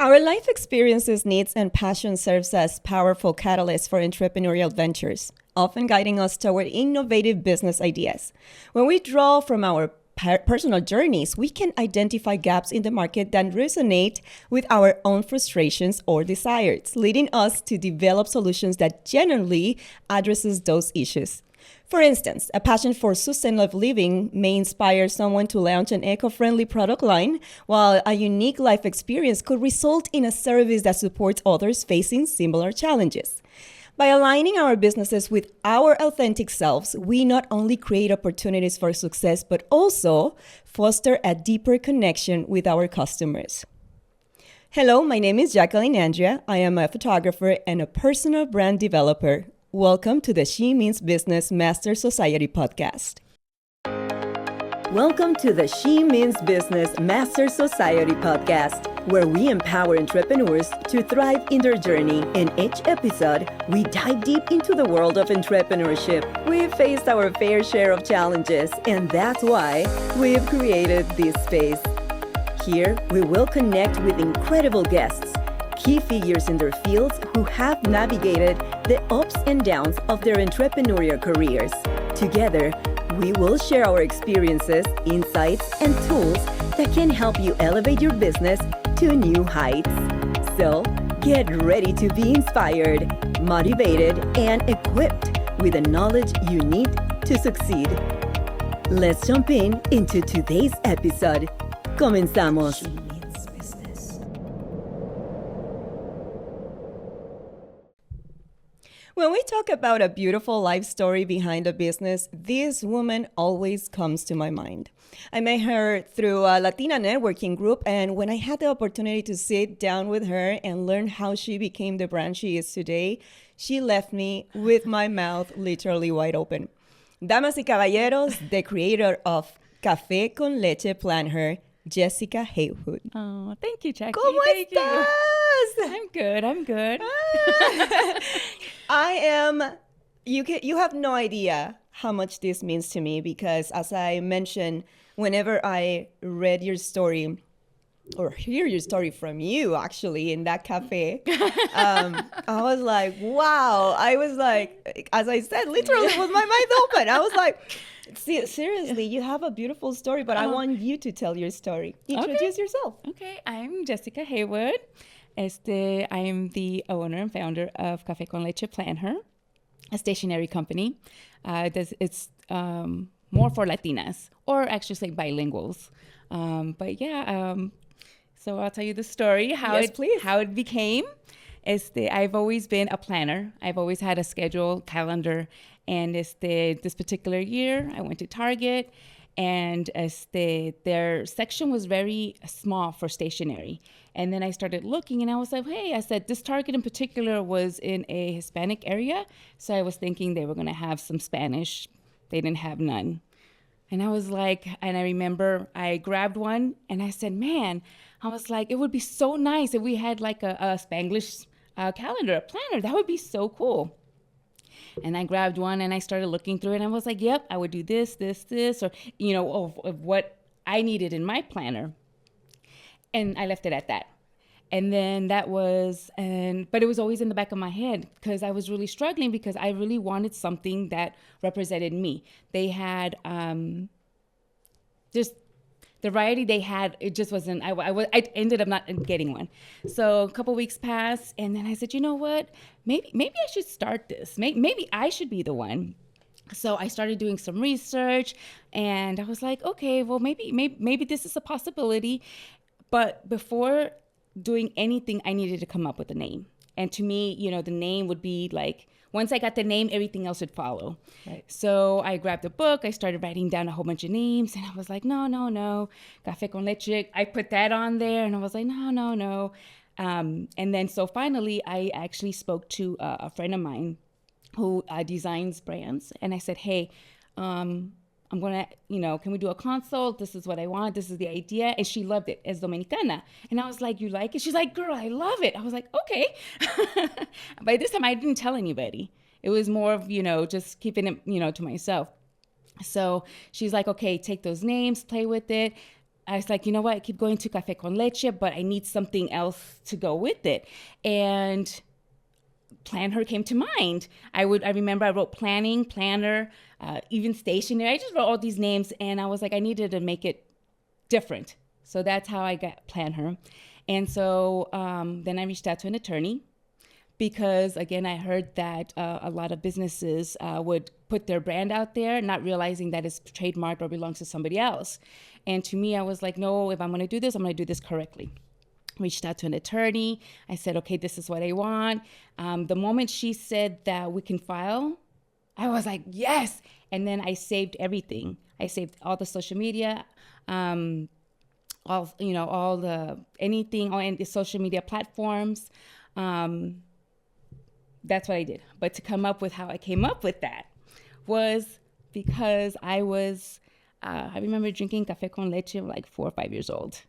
Our life experiences, needs, and passion serves as powerful catalysts for entrepreneurial ventures, often guiding us toward innovative business ideas. When we draw from our personal journeys, we can identify gaps in the market that resonate with our own frustrations or desires, leading us to develop solutions that genuinely addresses those issues. For instance, a passion for sustainable living may inspire someone to launch an eco-friendly product line, while a unique life experience could result in a service that supports others facing similar challenges. By aligning our businesses with our authentic selves, we not only create opportunities for success, but also foster a deeper connection with our customers. Hello, my name is Jacqueline Andrea. I am a photographer and a personal brand developer. Welcome to the She Means Business Master Society podcast. Welcome to the She Means Business Master Society podcast, where we empower entrepreneurs to thrive in their journey. In each episode, we dive deep into the world of entrepreneurship. We've faced our fair share of challenges, and that's why we've created this space. Here, we will connect with incredible guests, key figures in their fields who have navigated the ups and downs of their entrepreneurial careers. Together, we will share our experiences, insights, and tools that can help you elevate your business to new heights. So, get ready to be inspired, motivated, and equipped with the knowledge you need to succeed. Let's jump into today's episode. Comenzamos. When we talk about a beautiful life story behind a business, this woman always comes to my mind. I met her through a Latina networking group, and when I had the opportunity to sit down with her and learn how she became the brand she is today, she left me with my mouth literally wide open. Damas y caballeros, the creator of Cafe Con Leche PlanHER, Jessica Haywood. Oh, thank you, Jackie. ¿Cómo Thank estás? You. I'm good. You have no idea how much this means to me, because as I mentioned, whenever I read your story or hear your story from you actually in that cafe, I was like, wow. I was like, as I said, literally with my mouth open. I was like, seriously, you have a beautiful story, but I want you to tell your story. Introduce yourself. Okay, I'm Jessica Haywood. I am the owner and founder of Cafe Con Leche PlanHER, a stationery company. It's more for Latinas, or actually say bilinguals. So I'll tell you the story, how it became. I've always been a planner. I've always had a schedule, calendar, and this particular year I went to Target, and their section was very small for stationery. And then I started looking, and I was like, hey, I said, this Target in particular was in a Hispanic area. So I was thinking they were going to have some Spanish. They didn't have none. And I was like, and I remember I grabbed one, and I said, man, I was like, it would be so nice if we had like a Spanglish calendar, a planner. That would be so cool. And I grabbed one, and I started looking through it, and I was like, yep, I would do this, or, of what I needed in my planner. And I left it at that. And then but it was always in the back of my head, because I was really struggling, because I really wanted something that represented me. They had just the variety they had. It just wasn't, I ended up not getting one. So a couple weeks passed, and then I said, you know what, maybe I should start this. Maybe I should be the one. So I started doing some research, and I was like, okay, well, maybe this is a possibility. But before doing anything, I needed to come up with a name. And to me, the name would be like, once I got the name, everything else would follow. Right. So I grabbed a book. I started writing down a whole bunch of names. And I was like, no. Cafe Con Leche. I put that on there. And I was like, no. And then so finally, I actually spoke to a friend of mine who designs brands. And I said, hey, I'm going to, can we do a consult? This is what I want. This is the idea. And she loved it as Dominicana. And I was like, you like it? She's like, girl, I love it. I was like, okay. By this time, I didn't tell anybody. It was more of, just keeping it, to myself. So she's like, okay, take those names, play with it. I was like, you know what? I keep going to Cafe Con Leche, but I need something else to go with it. And PlanHER came to mind. I remember I wrote planning, planner, even stationery. I just wrote all these names, and I was like, I needed to make it different. So that's how I got PlanHER. And so then I reached out to an attorney because, again, I heard that a lot of businesses would put their brand out there, not realizing that it's trademarked or belongs to somebody else. And to me, I was like, no, if I'm going to do this, I'm going to do this correctly. Reached out to an attorney. I said, okay, this is what I want. The moment she said that we can file, I was like, yes. And then I saved everything. I saved all the social media, all the anything on the social media platforms. That's what I did. But to come up with how I came up with that was because I remember drinking Cafe Con Leche like 4 or 5 years old.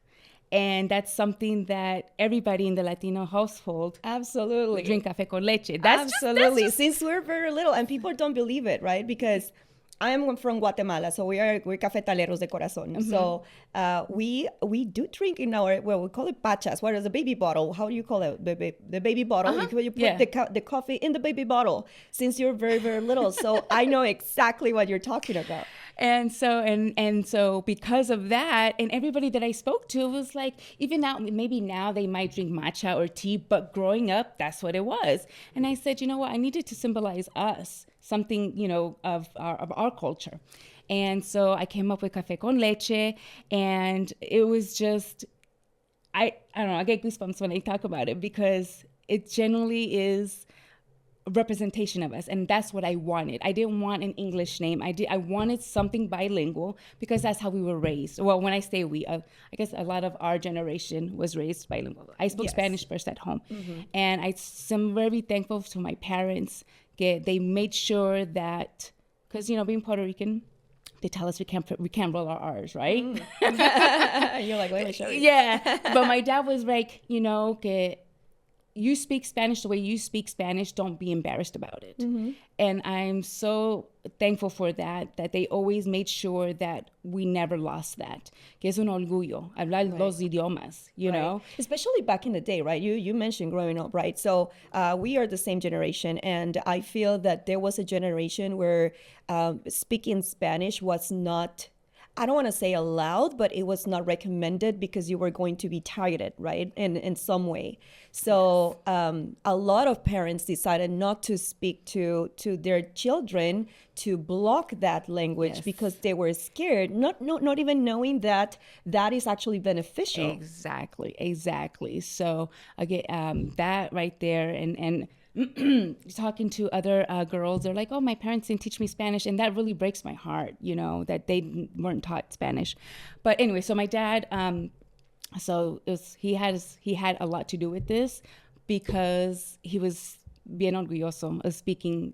And that's something that everybody in the Latino household absolutely drink Cafe Con Leche. Absolutely. Since we're very little, and people don't believe it, right? Because I am from Guatemala, so we're cafetaleros de corazón. Mm-hmm. So we do drink in our, well, we call it pachas. What is the baby bottle? How do you call it? The baby bottle. Uh-huh. You put the coffee in the baby bottle since you're very, very little. So I know exactly what you're talking about. And so because of that, and everybody that I spoke to was like, even now, maybe now they might drink matcha or tea, but growing up, that's what it was. And I said, you know what, I needed to symbolize us, something, of our culture. And so I came up with Cafe Con Leche, and it was just, I don't know, I get goosebumps when I talk about it because it generally is representation of us, and that's what I wanted. I didn't want an English name. I wanted something bilingual because that's how we were raised. Well, when I say we, I guess a lot of our generation was raised bilingual. I spoke Spanish first at home, mm-hmm. and I'm very thankful to my parents. They made sure that, because being Puerto Rican, they tell us we can't roll our R's, right? Mm. You're like, let me show you. Yeah, but my dad was like, que you speak Spanish the way you speak Spanish, don't be embarrassed about it. Mm-hmm. And I'm so thankful for that they always made sure that we never lost that. Que es un orgullo, hablar los idiomas, you know? Especially back in the day, right? You mentioned growing up, right? So we are the same generation, and I feel that there was a generation where speaking Spanish was not, I don't want to say allowed, but it was not recommended because you were going to be targeted, right? In some way. So a lot of parents decided not to speak to their children, to block that language because they were scared, not even knowing that is actually beneficial. Exactly. So again, that right there, and talking to other girls, they're like, oh, my parents didn't teach me Spanish, and that really breaks my heart, that they weren't taught Spanish. But anyway, so my dad, he had a lot to do with this because he was bien orgulloso of speaking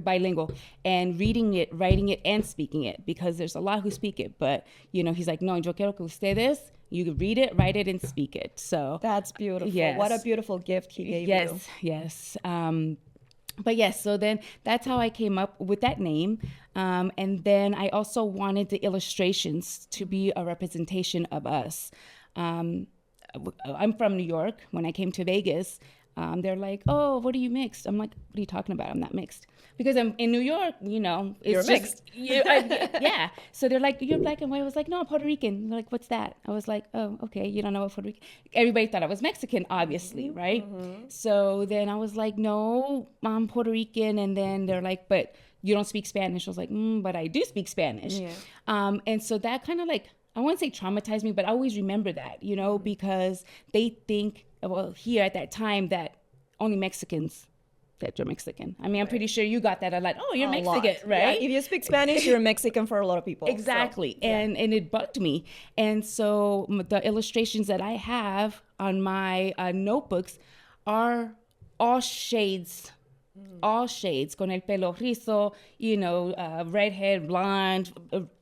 bilingual and reading it, writing it, and speaking it, because there's a lot who speak it, but he's like, no, yo quiero que ustedes, you read it, write it, and speak it. So that's beautiful. Yes. What a beautiful gift he gave you. Yes. But yes, so then that's how I came up with that name. And then I also wanted the illustrations to be a representation of us. I'm from New York. When I came to Vegas, they're like, oh, what are you mixed? I'm like, what are you talking about? I'm not mixed. Because I'm in New York, it's you're just, yeah. So they're like, you're black and white. I was like, no, I'm Puerto Rican. They're like, what's that? I was like, oh, okay, you don't know what Puerto Rican. Everybody thought I was Mexican, obviously, mm-hmm. right? Mm-hmm. So then I was like, no, I'm Puerto Rican. And then they're like, but you don't speak Spanish. I was like, but I do speak Spanish. Yeah. And so that kind of like, I wouldn't say traumatized me, but I always remember that, mm-hmm. because they think, well, here at that time, that only Mexicans that you're Mexican. I mean, I'm pretty sure you got that a lot. Oh, you're Mexican, right? Yeah, if you speak Spanish, you're Mexican for a lot of people. Exactly. So, and it bugged me. And so the illustrations that I have on my notebooks are all shades. All shades, con el pelo rizo, redhead, blonde,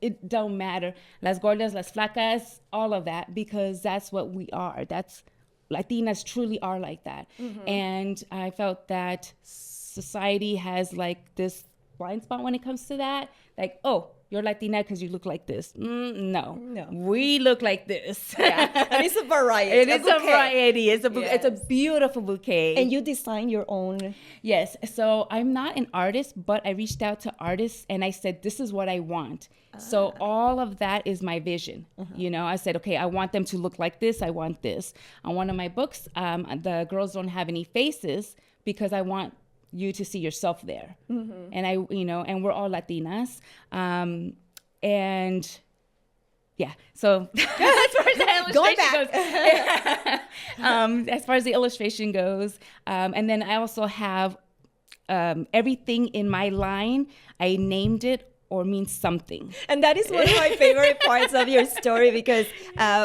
it don't matter. Las gordas, las flacas, all of that, because that's what we are. That's Latinas truly are like that. Mm-hmm. And I felt that society has like this blind spot when it comes to that. Like, oh, you're Latina because you look like this. No. No. We look like this. Yeah. And it's a variety. It is a variety. It's a beautiful bouquet. And you design your own. Yes. So I'm not an artist, but I reached out to artists and I said, this is what I want. So all of that is my vision. You know, I said, okay, I want them to look like this. I want this. On one of my books, the girls don't have any faces because I want you to see yourself there. And and we're all Latinas. And yeah, so as far as the illustration goes, as far as the illustration goes, and then I also have everything in my line, I named it or means something. And that is one of my favorite parts of your story, because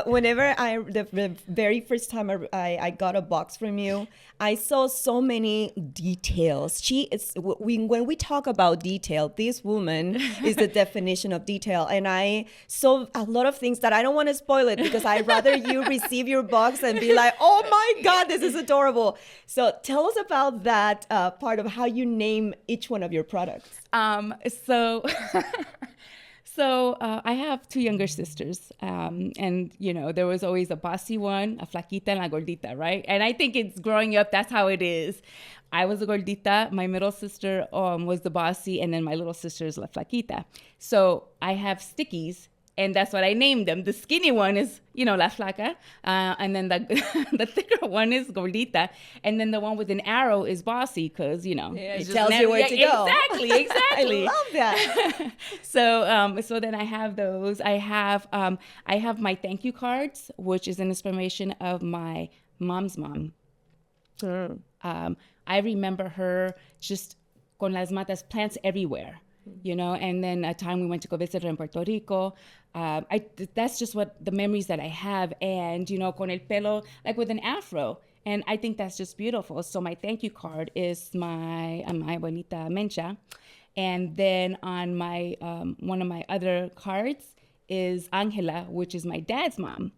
whenever the very first time I got a box from you, I saw so many details. When we talk about detail, this woman is the definition of detail. And I saw a lot of things that I don't want to spoil it, because I'd rather you receive your box and be like, oh my God, this is adorable. So tell us about that part of how you name each one of your products. So I have two younger sisters, and there was always a bossy one, a flaquita, and la gordita, right? And I think it's growing up, that's how it is. I was a gordita, my middle sister was the bossy, and then my little sister is la flaquita. So I have stickies, and that's what I named them. The skinny one is, la flaca, and then the thicker one is gordita, and then the one with an arrow is bossy, because, it tells you where to go. Exactly. I love that. So then I have those. I have my thank you cards, which is an inspiration of my mom's mom. Sure. I remember her just con las matas, plants everywhere. And then a time we went to go visit her in Puerto Rico. That's just what the memories that I have. And, con el pelo, like with an afro. And I think that's just beautiful. So my thank you card is my abuelita Mencha. And then on my one of my other cards is Angela, which is my dad's mom.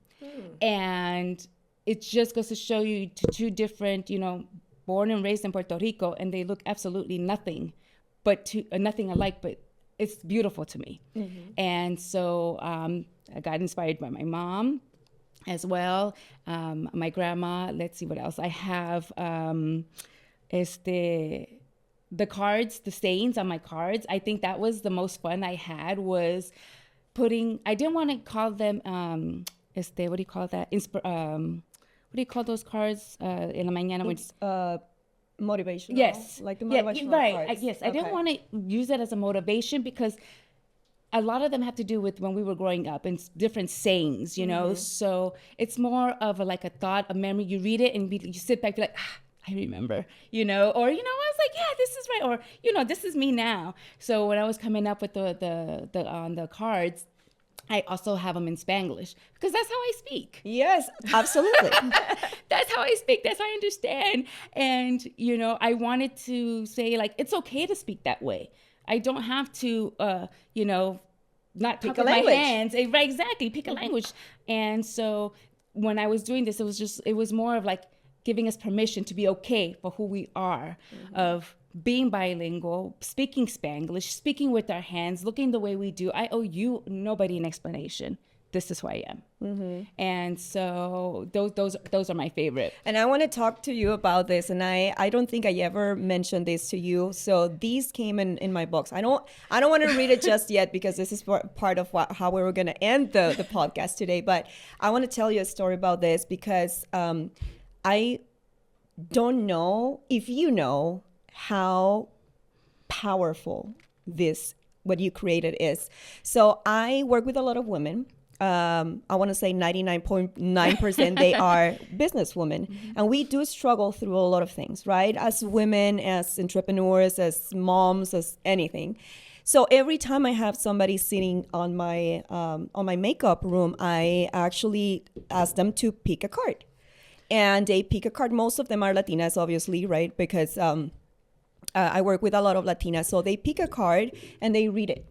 And it just goes to show you two different, born and raised in Puerto Rico, and they look absolutely nothing alike, but it's beautiful to me. And so I got inspired by my mom as well. My grandma, let's see what else. I have the cards, the stains on my cards. I think that was the most fun I had, was I didn't want to call them, what do you call that? What do you call those cards in la mañana? Motivational. Yes. Like the motivational cards. Yes. I didn't want to use it as a motivation, because a lot of them have to do with when we were growing up and different sayings, So it's more of a thought, a memory. You read it and you sit back, be like, I remember, or, I was like, yeah, this is right. Or, this is me now. So when I was coming up with the cards, I also have them in Spanglish, because that's how I speak. Yes, absolutely. That's how I speak. That's how I understand. And, I wanted to say, it's okay to speak that way. I don't have to, not talk with my hands. Right, exactly. Pick a language. And so when I was doing this, it was more of giving us permission to be okay for who we are, of being bilingual, speaking Spanglish, speaking with our hands, looking the way we do. I owe nobody an explanation. This is who I am. And so those are my favorite. And I want to talk to you about this. And I don't think I ever mentioned this to you. So these came in my books. I don't want to read it just yet, because this is part of how we were going to end the podcast today. But I want to tell you a story about this, because I don't know if you know how powerful what you created is. So I work with a lot of women. I want to say 99.9% they are businesswomen. And we do struggle through a lot of things, right? As women, as entrepreneurs, as moms, as anything. So every time I have somebody sitting on my makeup room, I actually ask them to pick a card. And they pick a card. Most of them are Latinas, obviously, right? Because I work with a lot of Latinas. So they pick a card and they read it.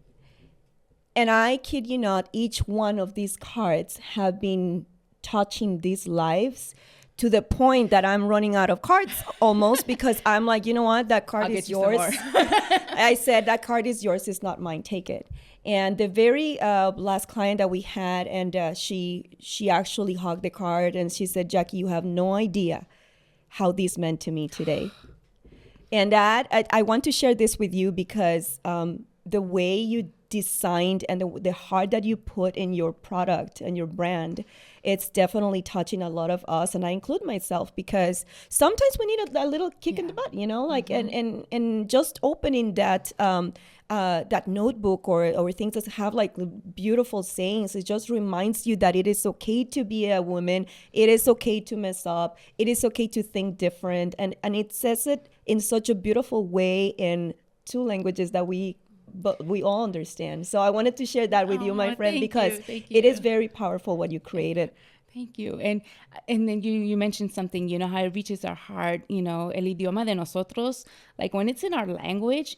And I kid you not, each one of these cards have been touching these lives to the point that I'm running out of cards almost, because I'm like, you know what? That card is yours. I said, that card is yours. It's not mine. Take it. And the very last client that we had, and she actually hugged the card and she said, Jackie, you have no idea how this meant to me today. And that I want to share this with you because the way you designed and the heart that you put in your product and your brand, it's definitely touching a lot of us, and I include myself, because sometimes we need a little kick in the butt, you know, like and just opening that that notebook or things that have like beautiful sayings, it just reminds you that it is okay to be a woman, it is okay to mess up, it is okay to think different, and it says it in such a beautiful way in two languages that we all understand. So I wanted to share that with you, my friend, because it is very powerful what you created. Thank you. And then you mentioned something, you know, how it reaches our heart, you know, el idioma de nosotros, like when it's in our language,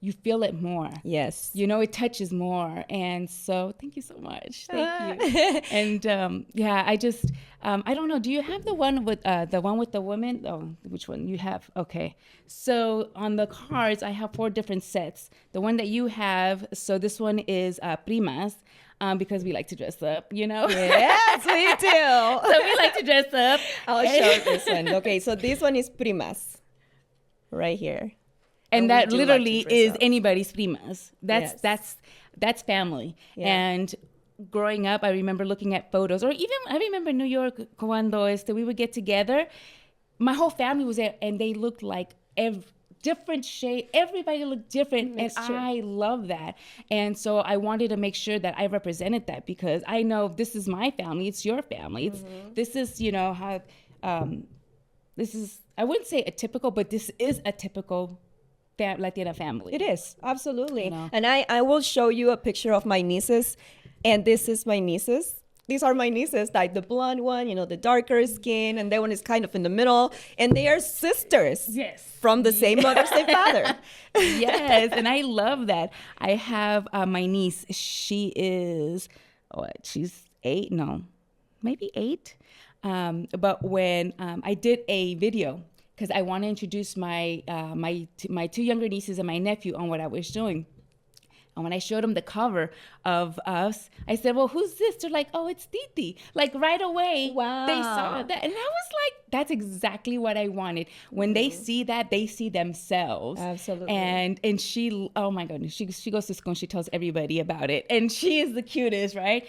you feel it more. Yes. You know, it touches more. And so thank you so much. Thank you. And yeah, I just, I don't know. Do you have the one with the women? Oh, which one you have? Okay. So on the cards, I have 4 different sets. The one that you have, so this one is primas. Because we like to dress up, you know? Yes, we do. So we like to dress up. I'll show this one. Okay, so this one is primas, right here. And that literally is anybody's primas. Yes. That's family. Yeah. And growing up, I remember looking at photos, or even I remember in New York, cuando we would get together, my whole family was there, and they looked like different shade. Everybody looked different, and I love that. And so I wanted to make sure that I represented that, because I know this is my family, it's your family. This is, you know, how this is, I wouldn't say a typical, but this is a typical Latina family. It is, absolutely. You know? And I will show you a picture of my nieces, and this is my nieces. These are my nieces, like the blonde one, you know, the darker skin, and that one is kind of in the middle, and they are sisters. Yes. From the same mother, same father. Yes, and I love that. I have my niece. She is, she's 8, no, maybe 8. But when I did a video, because I want to introduce my 2 younger nieces and my nephew on what I was doing. And when I showed them the cover of us, I said, well, who's this? They're like, oh, it's Titi. Like right away, wow. They saw that. And I was like, that's exactly what I wanted. When they see that, they see themselves. Absolutely. And she, oh my goodness, she goes to school and she tells everybody about it. And she is the cutest, right?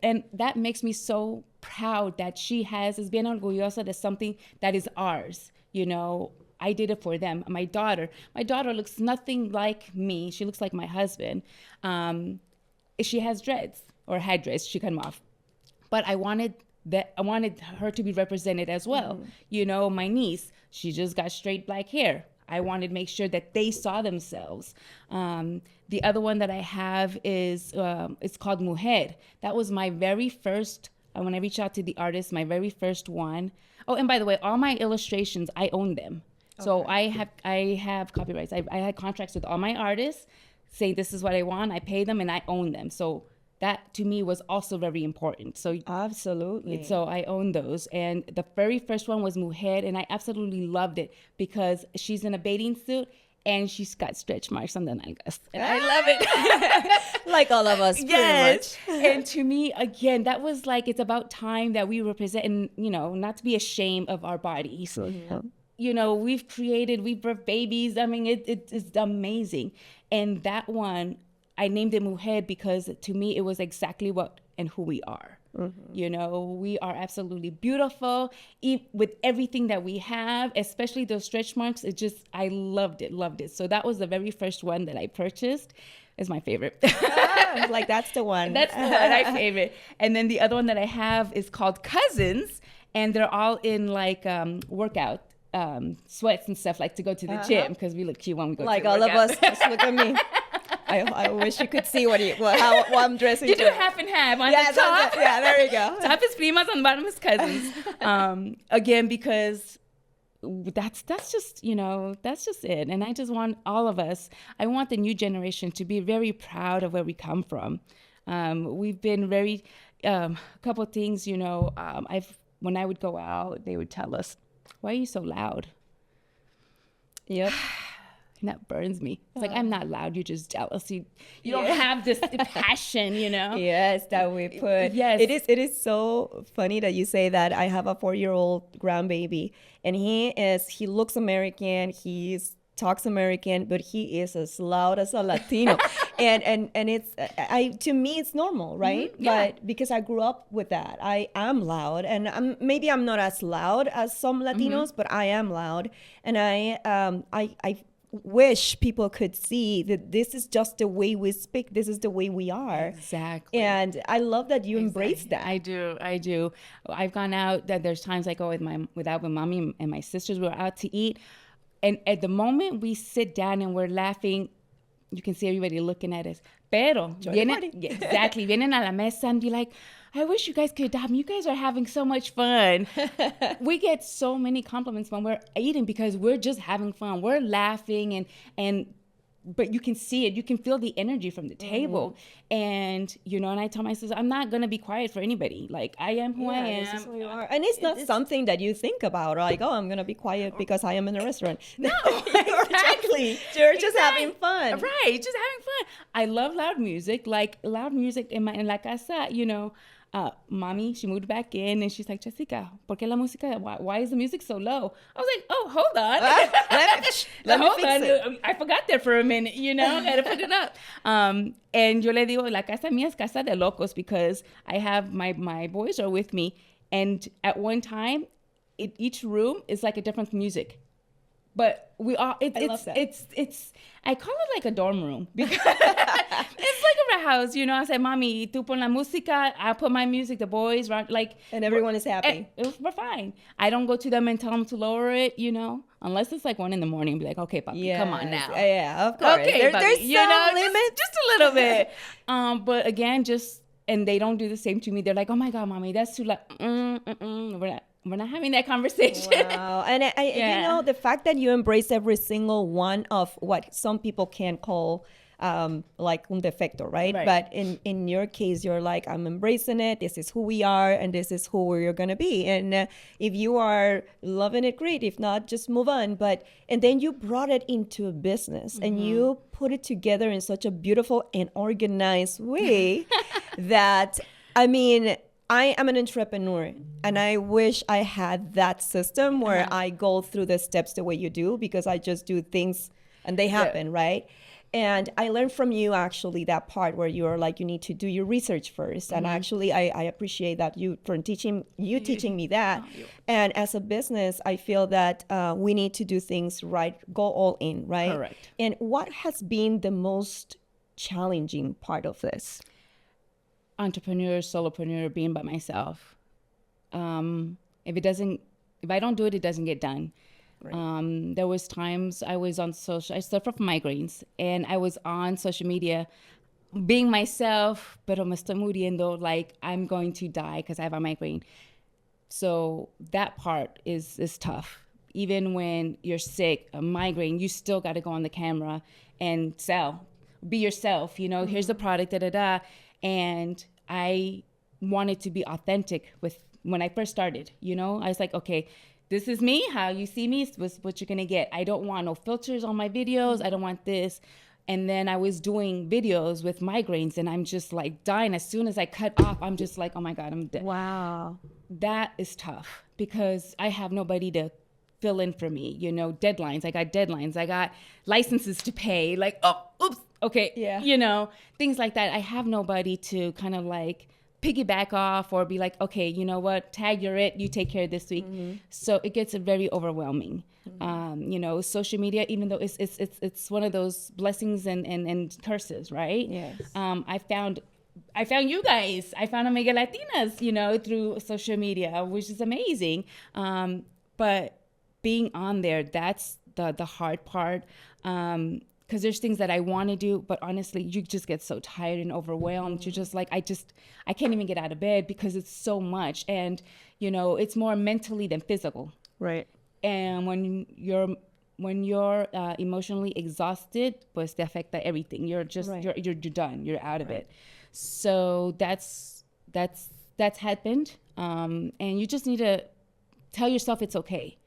And that makes me so proud that she is bien orgullosa de something that is ours, you know. I did it for them. My daughter looks nothing like me. She looks like my husband. She has dreads, or had dreads. She cut them off. But I wanted her to be represented as well. You know, my niece, she just got straight black hair. I wanted to make sure that they saw themselves. The other one that I have is, it's called Mujer. That was my very first, when I reached out to the artist, my very first one. Oh, and by the way, all my illustrations, I own them. So I have copyrights. I had contracts with all my artists saying this is what I want. I pay them and I own them. So that to me was also very important. So absolutely. So I own those. And the very first one was Mujer, and I absolutely loved it because she's in a bathing suit and she's got stretch marks on the nalgas. And I love it. Like all of us, yes. pretty much. And to me, again, that was like, it's about time that we represent, and, you know, not to be ashamed of our bodies. You know, we've birthed babies. I mean, it's amazing. And that one, I named it Mujer because to me, it was exactly what and who we are. You know, we are absolutely beautiful with everything that we have, especially those stretch marks. I loved it. So that was the very first one that I purchased. It's my favorite. Like, that's the one. That's the one I favorite. And then the other one that I have is called Cousins, and they're all in like workout sweats and stuff, like to go to the gym, because we look cute when we go like to all workout. of us. Just look at me. I wish you could see how I'm dressing. You do half and half on the top. Yeah, there you go. Top is primas, on the bottom is cousins. Again, because that's just, you know, that's just it. And I just want all of us, I want the new generation to be very proud of where we come from. We've been very, a couple of things, you know, when I would go out, they would tell us, why are you so loud? Yep. that burns me. It's like, I'm not loud. You're just jealous. You don't have this passion, you know? Yes, that we put. Yes. It is so funny that you say that. I have a 4-year-old grandbaby, and he looks American. He's talks American, but he is as loud as a Latino. and it's to me it's normal, right? Mm-hmm. Yeah. But because I grew up with that, I am loud, and maybe I'm not as loud as some Latinos, but I am loud, and I wish people could see that this is just the way we speak. This is the way we are. Exactly. And I love that you embrace that. I do. I've gone out. That there's times I go with mommy and my sisters. We're out to eat. And at the moment we sit down and we're laughing, you can see everybody looking at us. Pero, vienen a la mesa and be like, I wish you guys could adopt me. You guys are having so much fun. We get so many compliments when we're eating because we're just having fun. We're laughing but you can see it. You can feel the energy from the table. And, and I tell my sister, I'm not going to be quiet for anybody. Like, I am who I am. This is who you are. And it's not something that you think about, like, oh, I'm going to be quiet because I am in a restaurant. No, exactly. You're just having fun. Right, just having fun. I love loud music. Like, loud music in la casa, mommy, she moved back in and she's like, Jessica, ¿por qué la música? Why is the music so low? I was like, oh, hold on. Let me fix it. I forgot there for a minute, I had to put it up. And yo le digo, la casa mía es casa de locos because I have my boys are with me. And at one time, each room is like a different music. But we all, I call it like a dorm room because it's like a house, I say, mommy, tú pon la música, I put my music, the boys, like. And everyone is happy. We're fine. I don't go to them and tell them to lower it, unless it's like 1 a.m. and be like, okay, papi, come on now. Yeah, of course. Okay, there's some limit. Just a little bit. But again, and they don't do the same to me. They're like, oh my God, mommy, that's too loud. We're not having that conversation. Wow. And the fact that you embrace every single one of what some people can call like un defecto, right? But in your case, you're like, I'm embracing it. This is who we are, and this is who we're going to be. And if you are loving it, great. If not, just move on. And then you brought it into a business, and you put it together in such a beautiful and organized way that, I am an entrepreneur, and I wish I had that system where I go through the steps the way you do, because I just do things and they happen, right? And I learned from you actually that part where you're like, you need to do your research first. And actually, I appreciate that you for teaching me that. And as a business, I feel that we need to do things right, go all in, right? Correct. And what has been the most challenging part of this? Entrepreneur, solopreneur, being by myself. If I don't do it, it doesn't get done. Right. There was times I suffer from migraines, and I was on social media being myself, pero me estoy muriendo, like I'm going to die because I have a migraine. So that part is tough. Even when you're sick, a migraine, you still got to go on the camera and be yourself, here's the product, And I wanted to be authentic when I first started, I was like, okay, this is me. How you see me is what you're going to get. I don't want no filters on my videos. I don't want this. And then I was doing videos with migraines, and I'm just like dying. As soon as I cut off, I'm just like, oh my God, I'm dead. Wow. That is tough because I have nobody to fill in for me, deadlines. I got deadlines. I got licenses to pay. Like, oh, oops. Okay. Yeah. Things like that. I have nobody to kind of like piggyback off or be like, okay, you know what? Tag, you're it. You take care of this week. So it gets very overwhelming. Social media, even though it's one of those blessings and curses, right? Yes. I found you guys. I found Amiga Latinas, through social media, which is amazing. But being on there, that's the hard part. Because there's things that I want to do, but honestly, you just get so tired and overwhelmed. You're just like, I can't even get out of bed because it's so much. And, it's more mentally than physical. Right. And when you're emotionally exhausted, pues te afecta everything. You're just, you're done. You're out of it. So that's happened. And you just need to tell yourself it's okay.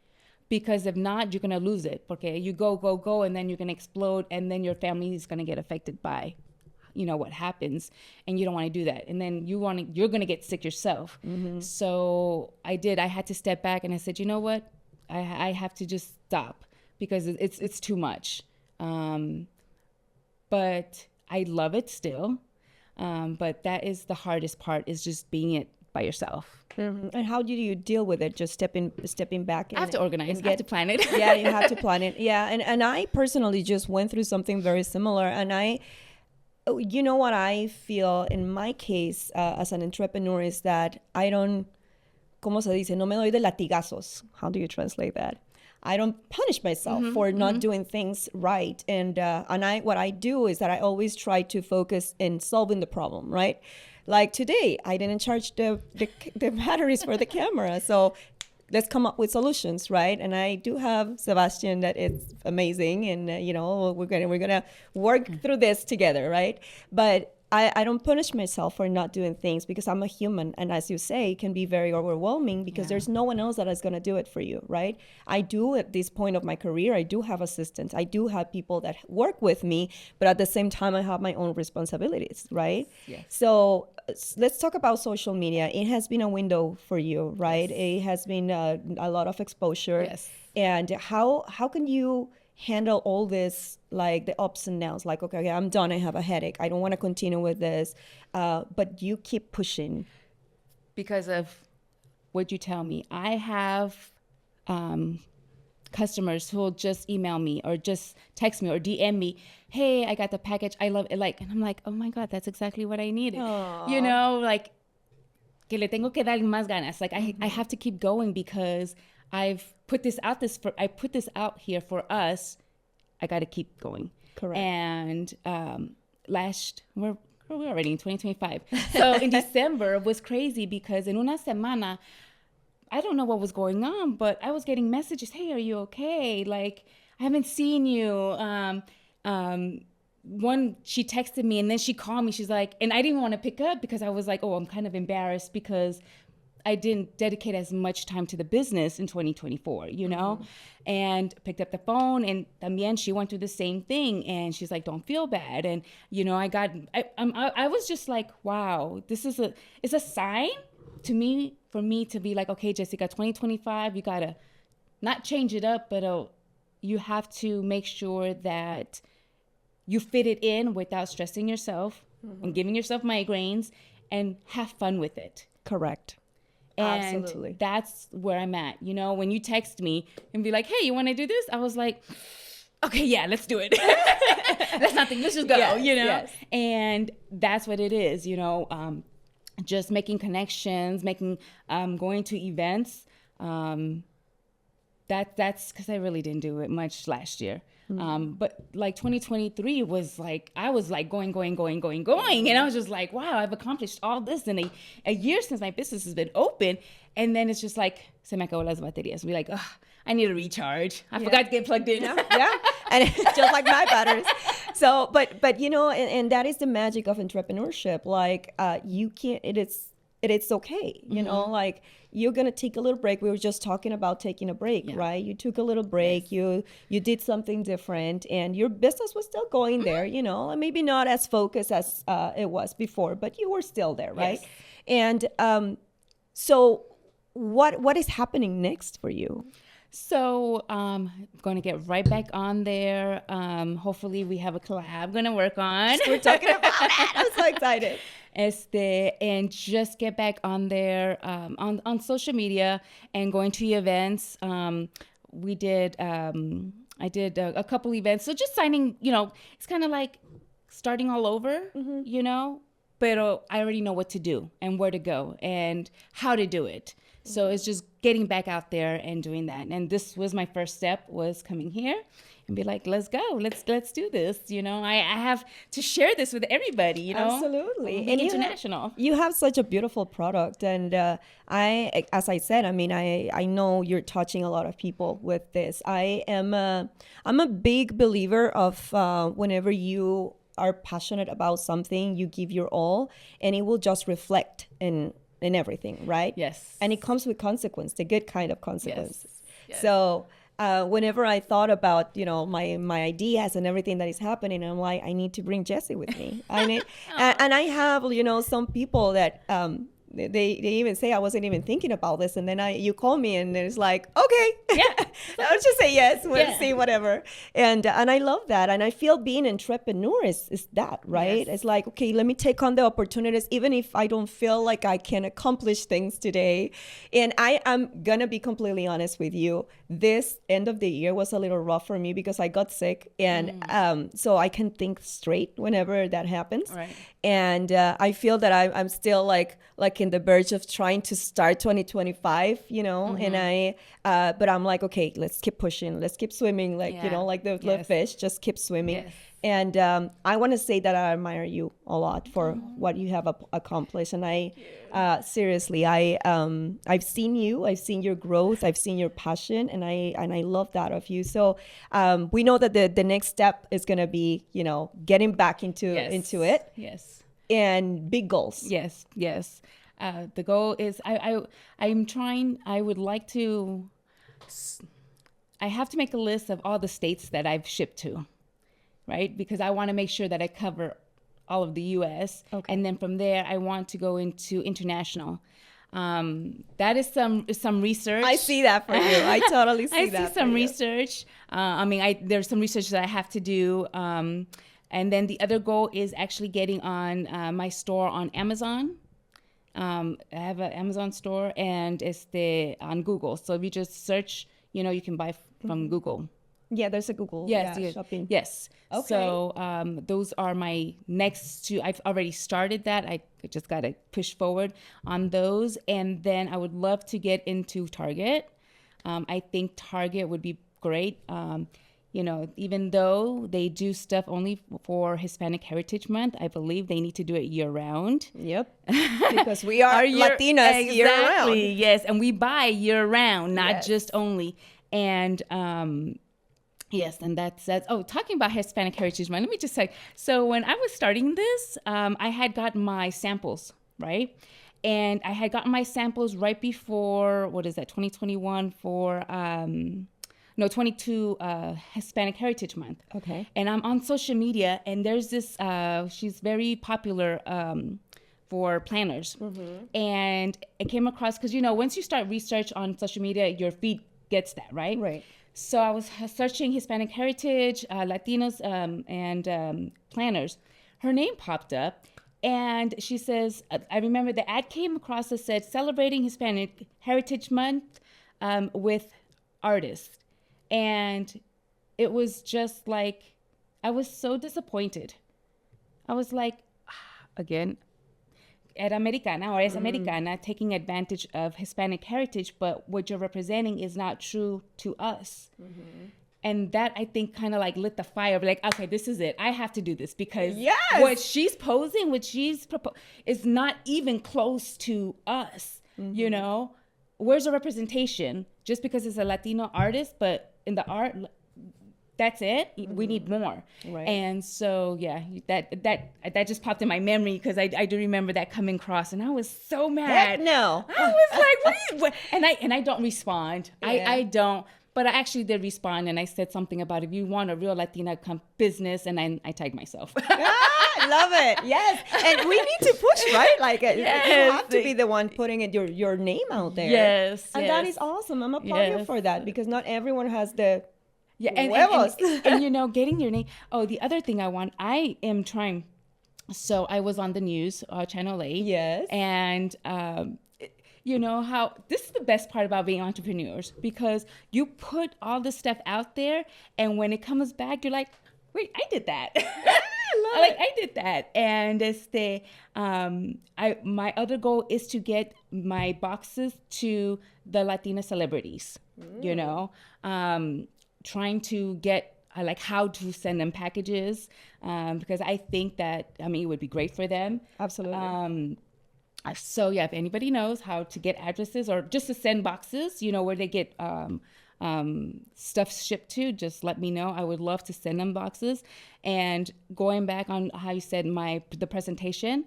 because if not, you're going to lose it. Okay, you go, and then you're going to explode, and then your family is going to get affected by, what happens, and you don't want to do that. And then you're going to get sick yourself. So I had to step back, and I said, you know what? I have to just stop because it's too much. But I love it still. But that is the hardest part, is just being it by yourself. And how do you deal with it? Just stepping back. I have to organize. I have to plan it. Yeah, you have to plan it. Yeah, and I personally just went through something very similar. And what I feel in my case as an entrepreneur is that I don't, ¿cómo se dice? No me doy de latigazos. How do you translate that? I don't punish myself for not doing things right. And what I do is that I always try to focus in solving the problem, right? Like today, I didn't charge the batteries for the camera. So let's come up with solutions, right? And I do have Sebastian that is amazing. And, we're gonna work through this together, right? But I don't punish myself for not doing things because I'm a human. And as you say, it can be very overwhelming because there's no one else that is going to do it for you, right? I do at this point of my career, I do have assistants. I do have people that work with me, but at the same time, I have my own responsibilities, right? Yes. So let's talk about social media. It has been a window for you, right? Yes. It has been a lot of exposure. Yes. And how can you handle all this, like the ups and downs, like, okay, I'm done, I have a headache, I don't want to continue with this, but you keep pushing? Because of what you tell me. I have customers who will just email me or just text me or DM me, hey, I got the package, I love it, and I'm like, oh my God, that's exactly what I needed. Aww. Like, que le tengo que dar más ganas. Like, I have to keep going because I've put this out here for us. I got to keep going. Correct. And we're already in 2025. So in December was crazy because in una semana, I don't know what was going on, but I was getting messages. Hey, are you okay? Like, I haven't seen you. One, she texted me and then she called me. She's like, and I didn't want to pick up because I was like, oh, I'm kind of embarrassed because I didn't dedicate as much time to the business in 2024, and picked up the phone, and también she went through the same thing, and she's like, don't feel bad. And, I was just like, wow, it's a sign for me to be like, okay, Jessica, 2025, you got to not change it up, but you have to make sure that you fit it in without stressing yourself and giving yourself migraines, and have fun with it. Correct. And absolutely. That's where I'm at. When you text me and be like, hey, you want to do this? I was like, okay, yeah, let's do it. That's nothing. Let's just go, Yes. And that's what it is, just making connections, going to events. That's because I really didn't do it much last year. But like 2023 was like, I was like going. And I was just like, wow, I've accomplished all this in a year since my business has been open. And then it's just like, se me acabó las baterías. We're like, oh, I need to recharge. I forgot to get plugged in. Yeah. And just like my batteries. So, but and that is the magic of entrepreneurship. Like, you can't, it's okay. Like, you're going to take a little break. We were just talking about taking a break, right? You took a little break. Yes. You did something different, and your business was still going there, and maybe not as focused as it was before, but you were still there, right? Yes. And so what is happening next for you? So I'm going to get right back on there. Hopefully we have a collab going to work on. We're talking about it. I'm so excited. And just get back on there on social media and going to events. I did a couple events. So just signing, it's kind of like starting all over, but I already know what to do and where to go and how to do it. So it's just getting back out there and doing that. And this was my first step, was coming here and be like, let's go. Let's do this. I have to share this with everybody, Absolutely. And international. You have such a beautiful product. And as I said, I know you're touching a lot of people with this. I'm a big believer of whenever you are passionate about something, you give your all, and it will just reflect in everything, right? Yes. And it comes with consequence, the good kind of consequences. Yes. So whenever I thought about, my ideas and everything that is happening, I'm like, I need to bring Jessie with me. I need, and I have, some people that, they even say I wasn't even thinking about this, and then you call me and it's like, okay, Yeah. I'll just say yes, we'll Yeah. see, whatever. And I love that, and I feel being an entrepreneur is that, right? Yes. It's like, okay, let me take on the opportunities, even if I don't feel like I can accomplish things today. And I am gonna be completely honest with you. This end of the year was a little rough for me because I got sick, and so I can think straight whenever that happens. Right. And I feel that I'm still like in the verge of trying to start 2025, and but I'm like, okay, let's keep pushing, let's keep swimming, like, Yeah. like the little Yes. fish, just keep swimming. Yes. And I want to say that I admire you a lot for what you have accomplished. And I seriously, I've seen you, I've seen your growth, I've seen your passion, and I love that of you. So we know that the next step is going to be, getting back into it, Yes. and big goals. Yes. Yes. The goal is I'm trying. I would like to. I have to make a list of all the states that I've shipped to, right? Because I want to make sure that I cover all of the U.S. Okay. And then from there, I want to go into international. That is some research. I see that for you. I totally see I that. see some for you. research. There's some research that I have to do. And then the other goal is actually getting on my store on Amazon. I have an Amazon store, and it's on Google. So if you just search, you can buy from Google. Yeah, there's a Google. Yes, shopping. Yes. Okay. So those are my next two. I've already started that. I just got to push forward on those. And then I would love to get into Target. I think Target would be great. Even though they do stuff only for Hispanic Heritage Month, I believe they need to do it year round. Yep. Because we are Latinas year round. Yes. And we buy year round, not Yes. just only. And yes, and that's talking about Hispanic Heritage Month, let me just say, so when I was starting this, I had gotten my samples, right? And I had gotten my samples right before, 2021 for 22 Hispanic Heritage Month. Okay. And I'm on social media, and there's this, she's very popular for planners. Mm-hmm. And I came across, because, once you start research on social media, your feed gets that, right? Right. So I was searching Hispanic Heritage, Latinos, and planners. Her name popped up, and she says, I remember the ad came across that said, celebrating Hispanic Heritage Month with artists. And it was just like, I was so disappointed. I was like, again, era americana or es americana, taking advantage of Hispanic heritage, but what you're representing is not true to us. Mm-hmm. And that, I think, kind of like lit the fire of like, okay, this is it. I have to do this, because what she's posing, what she's is not even close to us. Mm-hmm. Where's the representation? Just because it's a Latino artist, but in the art, that's it. Mm-hmm. We need more. Right. And so, yeah, that just popped in my memory, because I do remember that coming across, and I was so mad. Heck no. I was like, and I don't respond. Yeah. I don't. But I actually did respond, and I said something about, if you want a real Latina business, and I tagged myself. I love it. Yes. And we need to push, right? Like, you have to be the one putting your name out there. Yes. And that is awesome. I'm applaud you for that, because not everyone has the and getting your name. Oh, the other thing I am trying. So I was on the news, Channel 8. Yes. And how this is the best part about being entrepreneurs, because you put all this stuff out there, and when it comes back, you're like, wait, I did that. I did that. And my other goal is to get my boxes to the Latina celebrities, trying to get how to send them packages, because I think that, it would be great for them. Absolutely. So yeah, if anybody knows how to get addresses, or just to send boxes, where they get stuff shipped to, just let me know. I would love to send them boxes. And going back on how you said the presentation,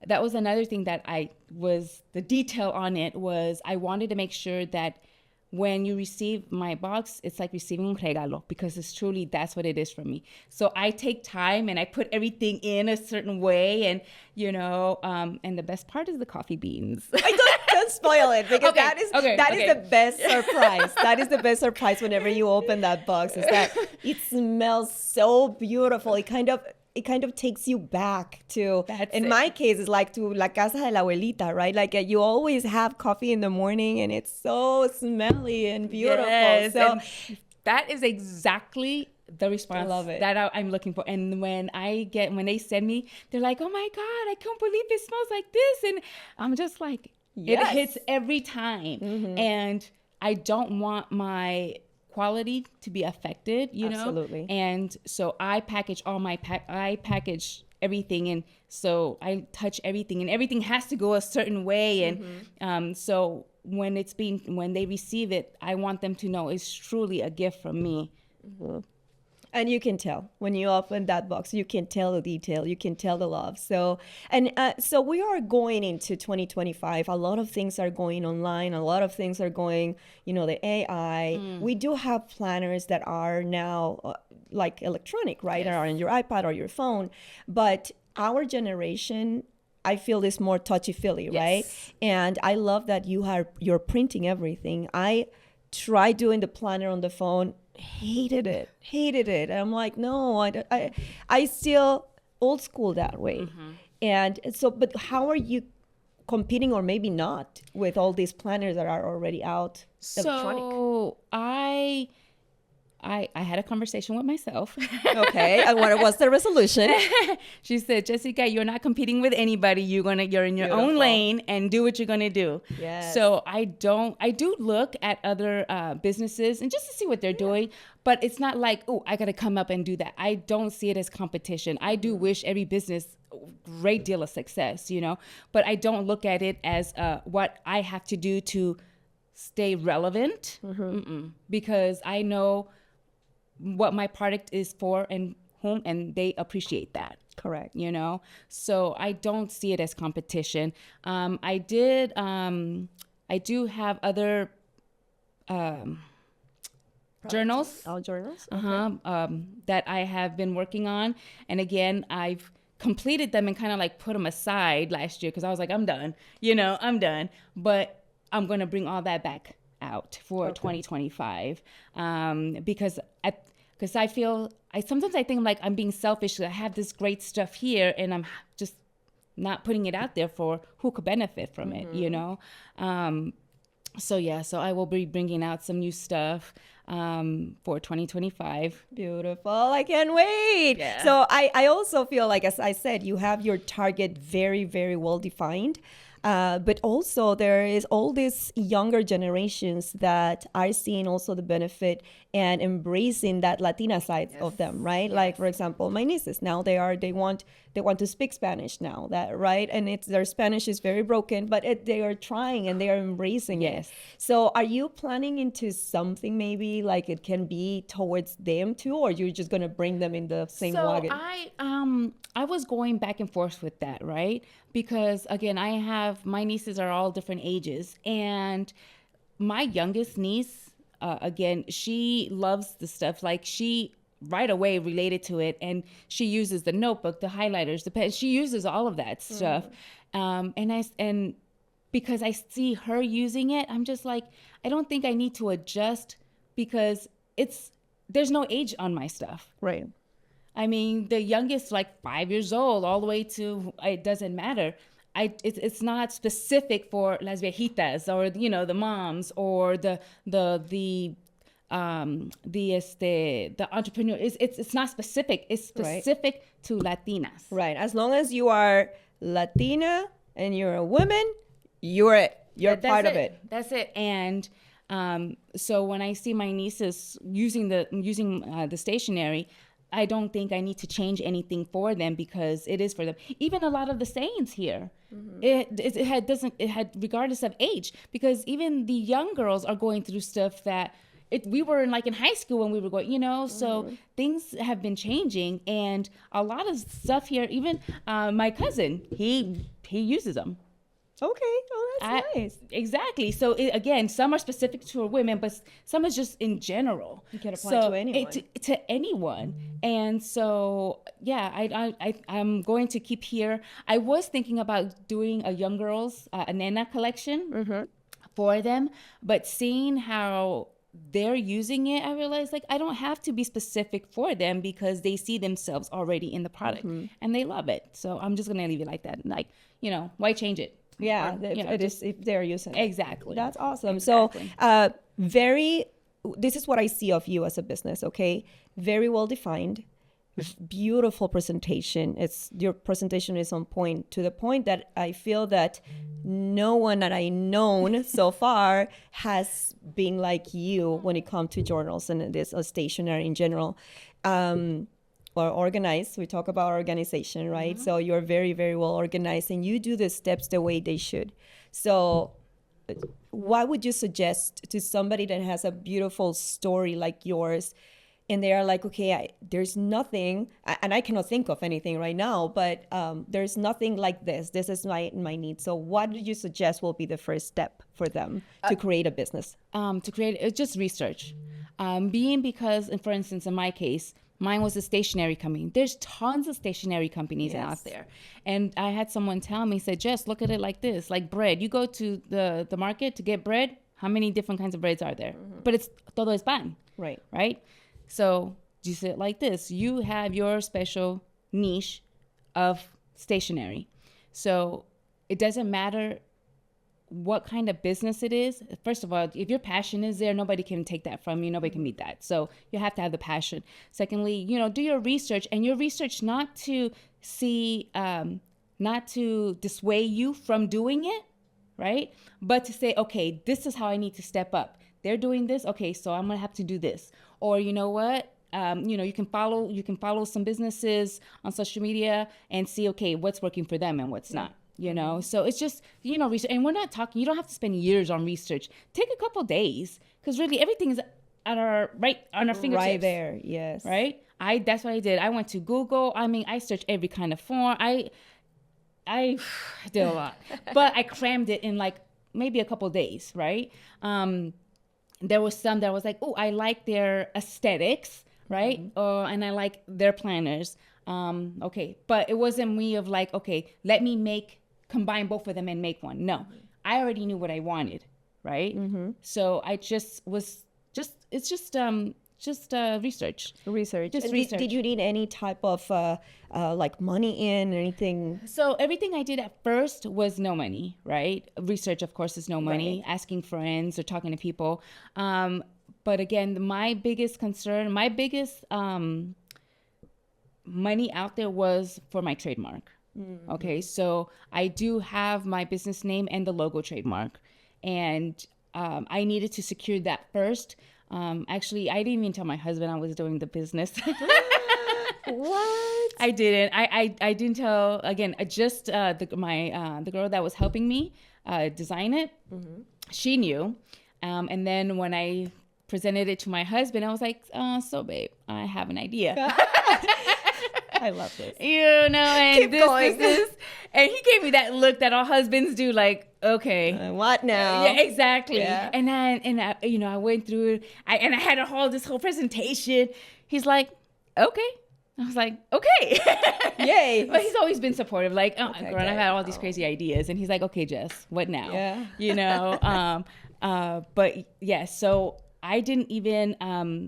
that was another thing that the detail on it was, I wanted to make sure that when you receive my box, it's like receiving un regalo, because it's truly, that's what it is for me. So I take time and I put everything in a certain way, and and the best part is the coffee beans. Don't spoil it, because Okay, that is okay, that okay. is the best surprise. That is the best surprise whenever you open that box, is that it smells so beautiful. It kind of takes you back to, in my case, it's like to la casa de la abuelita, right? Like you always have coffee in the morning and it's so smelly and beautiful. Yes, so and that is exactly the response love it. that I'm looking for. And when they send me, they're like, oh my God, I can't believe it smells like this. And I'm just like, Yes. it hits every time. Mm-hmm. And I don't want my quality to be affected, Absolutely. And so I package I package everything, and so I touch everything, and everything has to go a certain way. And so when they receive it, I want them to know it's truly a gift from me. Mm-hmm. And you can tell when you open that box, you can tell the detail, you can tell the love. So we are going into 2025. A lot of things are going online. A lot of things are going, the AI. We do have planners that are now like electronic, right? Yes. Or on your iPad or your phone. But our generation, I feel, is more touchy-feely, Yes. right? And I love that you're printing everything. I tried doing the planner on the phone. Hated it. And I'm like, no, I still old school that way. Mm-hmm. And so, but how are you competing, or maybe not, with all these planners that are already out electronic? So I had a conversation with myself. Okay, and what was the resolution? She said, Jessica, you're not competing with anybody. You're in your own Beautiful. lane and do what you're gonna do. Yes. So I do look at other businesses and just to see what they're doing, but it's not like, oh, I gotta come up and do that. I don't see it as competition. I do wish every business a great deal of success, but I don't look at it as what I have to do to stay relevant, because I know what my product is for and whom, and they appreciate that. Correct. So I don't see it as competition. I do have other journals. All journals. That I have been working on, and again, I've completed them and kind of like put them aside last year because I was like, I'm done. I'm done. But I'm gonna bring all that back out for 2025, because I feel sometimes I think like I'm being selfish. I have this great stuff here and I'm just not putting it out there for who could benefit from it, So I will be bringing out some new stuff for 2025. Beautiful. I can't wait. Yeah. So I also feel like, as I said, you have your target very, very well defined. But also there is all these younger generations that are seeing also the benefit and embracing that Latina side of them, right? Yes. Like, for example, my nieces now they want to speak Spanish now, that right? And their Spanish is very broken, but they are trying and they are embracing it. So are you planning into something maybe like it can be towards them too, or you're just gonna bring them in the same wagon? I was going back and forth with that, right? Because again, my nieces are all different ages, and my youngest niece, again, she loves the stuff. Like she right away related to it, and she uses the notebook, the highlighters, the pen. She uses all of that stuff, and because I see her using it, I'm just like, I don't think I need to adjust because there's no age on my stuff. Right. I mean, the youngest, like 5 years old, all the way to, it doesn't matter. It's not specific for las viejitas or, the moms or the entrepreneur. It's not specific. It's specific to Latinas. Right. As long as you are Latina and you're a woman, you're part of it. That's it. And so when I see my nieces using the stationery, I don't think I need to change anything for them because it is for them. Even a lot of the sayings here, it had regardless of age, because even the young girls are going through stuff that we were in high school when we were going, so things have been changing, and a lot of stuff here, even my cousin, he uses them. Okay. Oh, that's nice. Exactly. So again, some are specific to women, but some is just in general. You can apply to anyone. To anyone. And so, yeah, I'm going to keep here. I was thinking about doing a young girls, a Nena collection for them, but seeing how they're using it, I realized like I don't have to be specific for them because they see themselves already in the product and they love it. So I'm just gonna leave it like that. Like, why change it? Yeah, it is if they're using it. Exactly. That's awesome. Exactly. So, this is what I see of you as a business. Okay, very well defined, beautiful presentation. Your presentation is on point, to the point that I feel that no one that I known so far has been like you when it comes to journals and this stationery in general. Or organized. We talk about organization, right? So you're very, very well organized and you do the steps the way they should. So what would you suggest to somebody that has a beautiful story like yours and they are like, okay, there's nothing, and I cannot think of anything right now, but there's nothing like this. This is my need. So what do you suggest will be the first step for them to create a business? To create, it's just research. Because, for instance, in my case, mine was a stationery company. There's tons of stationery companies out there. And I had someone tell me, said, Jess, look at it like this, like bread. You go to the market to get bread. How many different kinds of breads are there? But it's todo es pan. Right? So you say it like this. You have your special niche of stationery. So it doesn't matter what kind of business it is. First of all, if your passion is there, nobody can take that from you. Nobody can meet that. So you have to have the passion. Secondly, do your research, and your research not to dissuade you from doing it, right? But to say, okay, this is how I need to step up. They're doing this. Okay, so I'm going to have to do this. Or you know what? You can follow some businesses on social media and see, okay, what's working for them and what's not. So it's just, research. And we're not talking, you don't have to spend years on research. Take a couple days, because really everything is on our fingertips. Right there, yes. Right? That's what I did. I went to Google. I searched every kind of form. I did a lot. But I crammed it in like maybe a couple days, right? There was some that was like, oh, I like their aesthetics, right? And I like their planners. Okay. But it wasn't me of like, okay, let me combine both of them and make one. No, I already knew what I wanted, right? So I just was it's just research. Just research. Did you need any type of like money in anything? So everything I did at first was no money, right? Research, of course, is no money. Right. Asking friends or talking to people. But again, my biggest concern, money out there was for my trademark. Okay, so I do have my business name and the logo trademark, and I needed to secure that first. Actually, I didn't even tell my husband I was doing the business. What? I didn't. I didn't tell. Again, just the girl that was helping me design it. She knew, and then when I presented it to my husband, I was like, so babe, I have an idea. I love this. And Keep going. And he gave me that look that all husbands do, like, okay. What now? Yeah, exactly. Yeah. And I went through it, and I had this whole presentation. He's like, okay. I was like, okay. Yay. But he's always been supportive. Like, Okay, girl, I've had all these crazy ideas. And he's like, okay, Jess, what now? Yeah. But yeah, so I didn't even,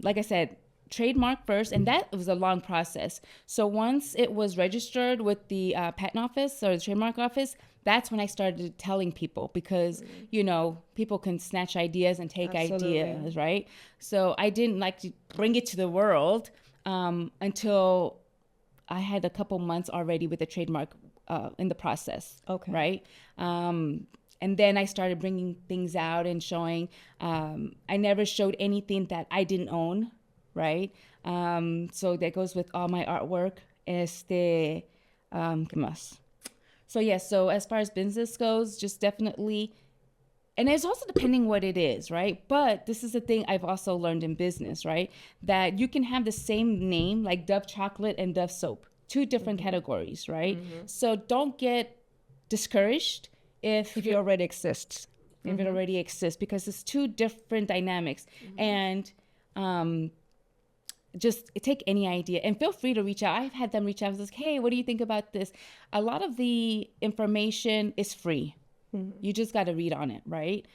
like I said, trademark first, and that was a long process. So once it was registered with the patent office or the trademark office, that's when I started telling people, because people can snatch ideas and take Absolutely. ideas, right? So I didn't like to bring it to the world until I had a couple months already with the trademark in the process. Okay. Right. And then I started bringing things out and showing. I never showed anything that I didn't own. Right. So that goes with all my artwork. ¿Qué más? So yes, so as far as business goes, just definitely, and it's also depending what it is, right? But this is the thing I've also learned in business, right? That you can have the same name, like Dove chocolate and Dove soap, two different categories, right? So don't get discouraged if If it already exists. if it already exists, because it's two different dynamics. And just take any idea and feel free to reach out. I've had them reach out and say, hey, what do you think about this? A lot of the information is free. You just got to read on it, right?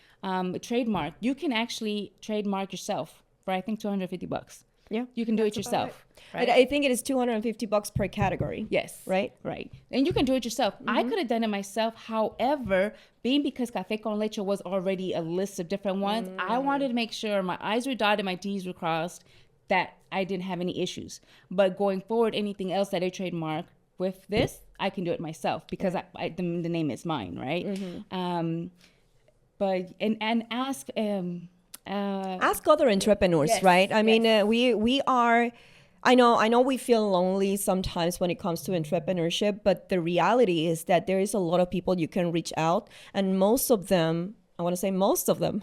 Trademark, you can actually trademark yourself for, I think, $250. Yeah. You can do it yourself. Right? I think it is $250 per category. Yes. Right? Right. And you can do it yourself. I could have done it myself. However, being because Cafe Con Leche was already a list of different ones, I wanted to make sure my I's were dotted, my T's were crossed, that I didn't have any issues. But going forward, anything else that I trademark with this, I can do it myself because the name is mine, right? But and ask other entrepreneurs, yes, right? I mean, yes. we are. I know we feel lonely sometimes when it comes to entrepreneurship, but the reality is that there is a lot of people you can reach out, and most of them, I want to say most of them,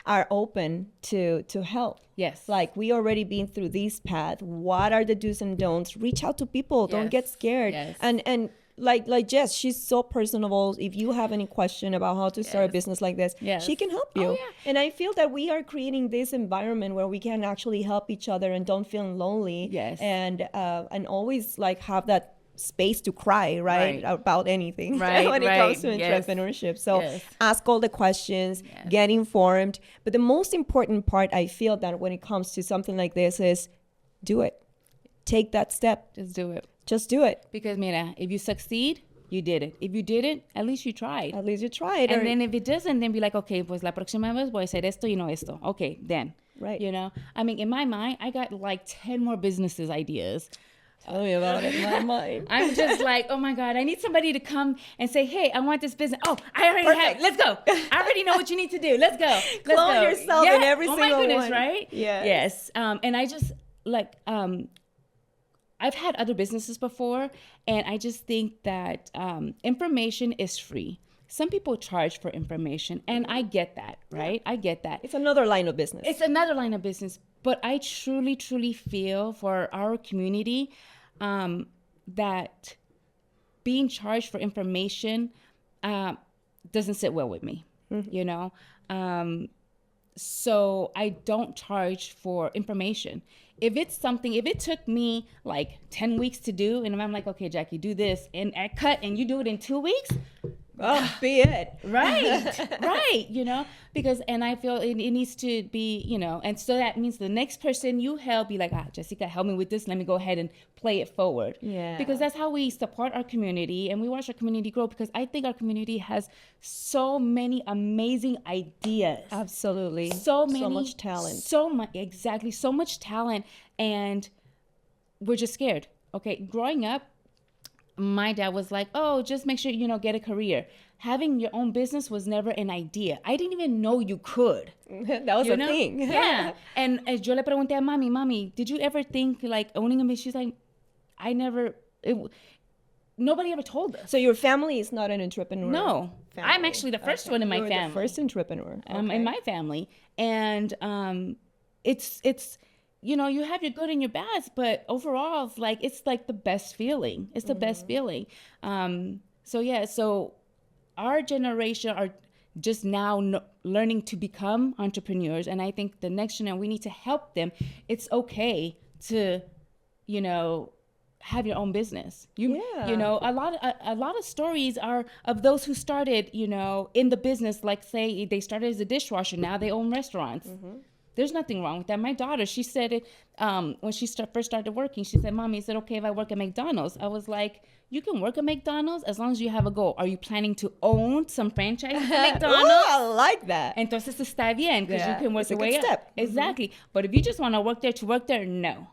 are open to help. Yes. Like, we already been through this path. What are the do's and don'ts? Reach out to people. Don't Yes. get scared. Yes. And like Jess, she's so personable. If you have any question about how to start a Yes. business like this, Yes. she can help you. Oh, yeah. And I feel that we are creating this environment where we can actually help each other and don't feel lonely. Yes. And always like have that space to cry, right? Right. About anything Right, when it right. comes to Yes. entrepreneurship. So Yes. ask all the questions, Yes. get informed. But the most important part, I feel that when it comes to something like this, is do it. Take that step. Just do it. Just do it. Because, mira, if you succeed, you did it. If you didn't, at least you tried. At least you tried. And then if it doesn't, then be like, okay, pues la próxima vez voy a hacer esto y no esto. Okay, then. Right. You know? I mean, in my mind, I got like 10 more businesses ideas. Tell me about it. My mind. I'm just like, oh my God, I need somebody to come and say, hey, I want this business. Oh, I already have it. Let's go. I already know what you need to do. Let's go. Let's Clone go. yourself in every oh single my goodness, one. right? Yes. Yes. And I just like, I've had other businesses before, and I just think that information is free. Some people charge for information, and I get that, right? I get that. It's another line of business. It's another line of business, but I truly, truly feel for our community that being charged for information doesn't sit well with me, you know? So I don't charge for information. If it took me like 10 weeks to do, and I'm like, okay, Jackie, do this, and I cut, and you do it in 2 weeks, be it. right, right, you know, because, and I feel it needs to be, you know, and so that means the next person you help, be like, Jessica, help me with this, let me go ahead and play it forward. Yeah. Because that's how we support our community, and we watch our community grow, because I think our community has so many amazing ideas. Absolutely. So much talent. So much, exactly, so much talent, and we're just scared. Okay, growing up, my dad was like, oh, just make sure, you know, get a career. Having your own business was never an idea. I didn't even know you could. That was You a know? thing. Yeah. And yo le pregunté a mami, did you ever think like owning a business? She's like, nobody ever told us. So your family is not an entrepreneur? No. Family. I'm actually the first one in my You're family. the first entrepreneur. In my family. And it's you know, you have your good and your bads, but overall, it's like the best feeling. It's the best feeling. So our generation are just now learning to become entrepreneurs, and I think the next generation, we need to help them. It's okay to, you know, have your own business. You know, a lot of stories are of those who started, you know, in the business. Like, say they started as a dishwasher, now they own restaurants. There's nothing wrong with that. My daughter, she said it when she first started working. She said, Mommy, is it okay if I work at McDonald's? I was like, you can work at McDonald's as long as you have a goal. Are you planning to own some franchises at McDonald's? Ooh, I like that. Entonces está bien, because you can work it's a your good way step. up. Exactly. But if you just want to work there, no.